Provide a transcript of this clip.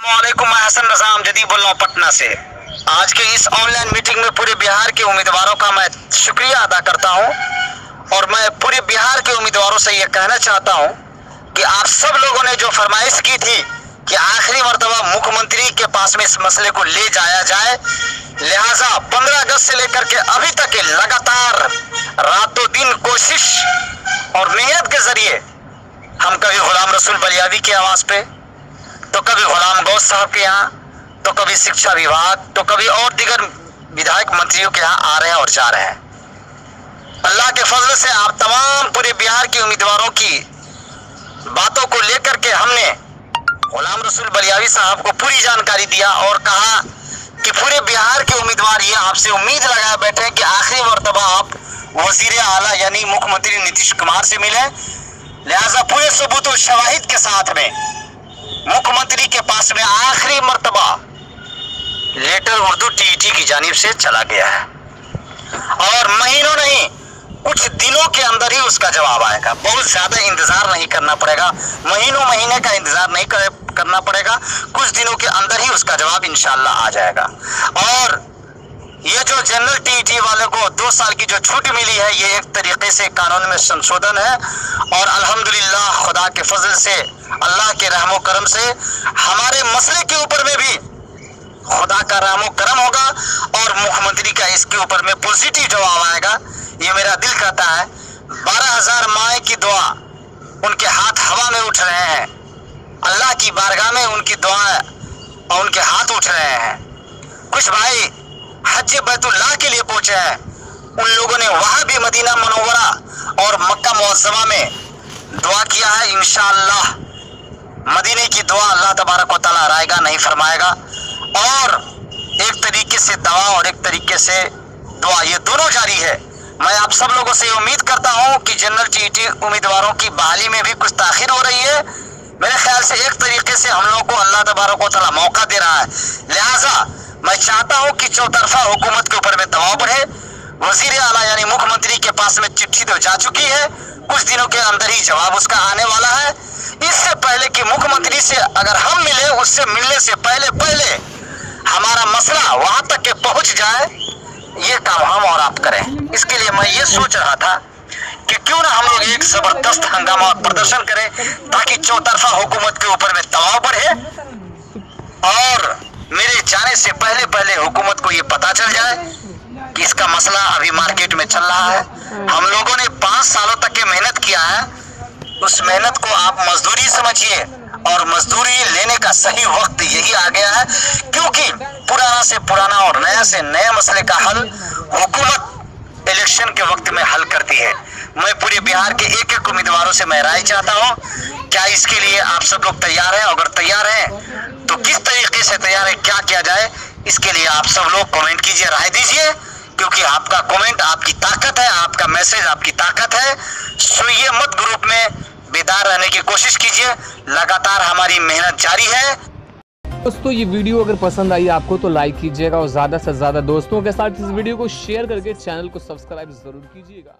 वालेकुम, मैं हसन नज़ाम जदीद बोल रहा हूँ पटना से। आज के इस ऑनलाइन मीटिंग में पूरे बिहार के उम्मीदवारों का मैं शुक्रिया अदा करता हूँ और मैं पूरे बिहार के उम्मीदवारों से ये कहना चाहता हूँ कि आप सब लोगों ने जो फरमाइश की थी कि आखिरी मर्तबा मुख्यमंत्री के पास में इस मसले को ले जाया जाए, लिहाजा 15 अगस्त से लेकर के अभी तक लगातार रातों दिन कोशिश और मेहनत के जरिए हम कभी गुलाम रसूल बलियावी की आवाज़ पे, तो कभी गुलाम गौस साहब के यहाँ, तो कभी शिक्षा विभाग, तो कभी और दीगर विधायक मंत्रियों के यहाँ आ रहे हैं और जा रहे हैं। अल्लाह के फजल से आप तमाम पूरे बिहार के उम्मीदवारों की बातों को लेकर के हमने गुलाम रसूल बलियावी साहब को पूरी जानकारी दिया और कहा कि पूरे बिहार के उम्मीदवार ये आपसे उम्मीद लगाए बैठे हैं कि आखिरी मर्तबा आप वजीर आला यानी मुख्यमंत्री नीतीश कुमार से मिले, लिहाजा पूरे सबूत और शवाहिद के साथ में मुख्यमंत्री के पास में आखिरी मर्तबा लेटर उर्दू टीईटी की जानिब से चला गया है और महीनों नहीं कुछ दिनों के अंदर ही उसका जवाब आएगा। बहुत ज्यादा इंतजार नहीं करना पड़ेगा, महीने का इंतजार नहीं करना पड़ेगा, कुछ दिनों के अंदर ही उसका जवाब इंशाअल्लाह आ जाएगा। और ये जो जनरल टीईटी वाले को 2 साल की जो छूट मिली है, ये एक तरीके से कानून में संशोधन है और अल्हम्दुलिल्लाह खुदा के फजल से, अल्लाह के रहमो करम से हमारे मसले के ऊपर में भी खुदा का रहमो करम होगा और मुख्यमंत्री का इसके ऊपर में पॉजिटिव जवाब आएगा। ये मेरा दिल कहता है। 12,000 माए की दुआ, उनके हाथ हवा में उठ रहे हैं, अल्लाह की बारगाह में उनकी दुआ और उनके हाथ उठ रहे हैं। कुछ भाई हज बैतुल्लाह के लिए पहुंचे हैं, उन लोगों ने वहां भी मदीना मनव्वरा और मक्का मुअज़्ज़मा में दुआ किया है। इंशाअल्लाह मदीने की दुआ अल्लाह तबारक व तआला रायगा नहीं फरमाएगा और एक तरीके से दवा और एक तरीके से दुआ, ये दोनों जारी है। मैं आप सब लोगों से उम्मीद करता हूं कि जनरल टीईटी उम्मीदवारों की बहाली में भी कुछ ताखिर हो रही है। मेरे ख्याल से एक तरीके से हम लोगों को अल्लाह तबारक व तआला मौका दे रहा है, लिहाजा मैं चाहता हूं कि चौतरफा हुकूमत के ऊपर में दबाव बढ़े। वजीर आला यानी मुख्यमंत्री के पास में चिट्ठी तो जा चुकी है, कुछ दिनों के अंदर ही जवाब उसका आने वाला है। इससे पहले कि मुख्यमंत्री से अगर हम मिले, उससे मिलने से पहले हमारा मसला वहां तक के पहुंच जाए, ये काम हम और आप करें। इसके लिए मैं ये सोच रहा था कि क्यों ना हम लोग एक जबरदस्त हंगामा और प्रदर्शन करें ताकि चौतरफा हुकूमत के ऊपर में दबाव बढ़े और मेरे जाने से पहले हुकूमत को ये पता चल जाए कि इसका मसला अभी मार्केट में चल रहा है। हम लोगों ने 5 सालों तक की मेहनत किया है, उस मेहनत को आप मजदूरी समझिए और मजदूरी लेने का सही वक्त यही आ गया है, क्योंकि पुराना से पुराना और नया से नया मसले का हल हुकूमत इलेक्शन के वक्त में हल करती है। मैं पूरे बिहार के एक उम्मीदवारों से मैं राय चाहता हूं, क्या इसके लिए आप सब लोग तैयार हैं? अगर तैयार हैं तो किस तरीके से तैयार है, क्या किया जाए, इसके लिए आप सब लोग कमेंट कीजिए, राय दीजिए, क्योंकि आपका कमेंट आपकी ताकत है, आपका मैसेज आपकी ताकत है। सोइए मत, ग्रुप में बेदार रहने की कोशिश कीजिए, लगातार हमारी मेहनत जारी है। दोस्तों ये वीडियो अगर पसंद आई आपको तो लाइक कीजिएगा और ज़्यादा से ज़्यादा दोस्तों के साथ इस वीडियो को शेयर करके चैनल को सब्सक्राइब ज़रूर कीजिएगा।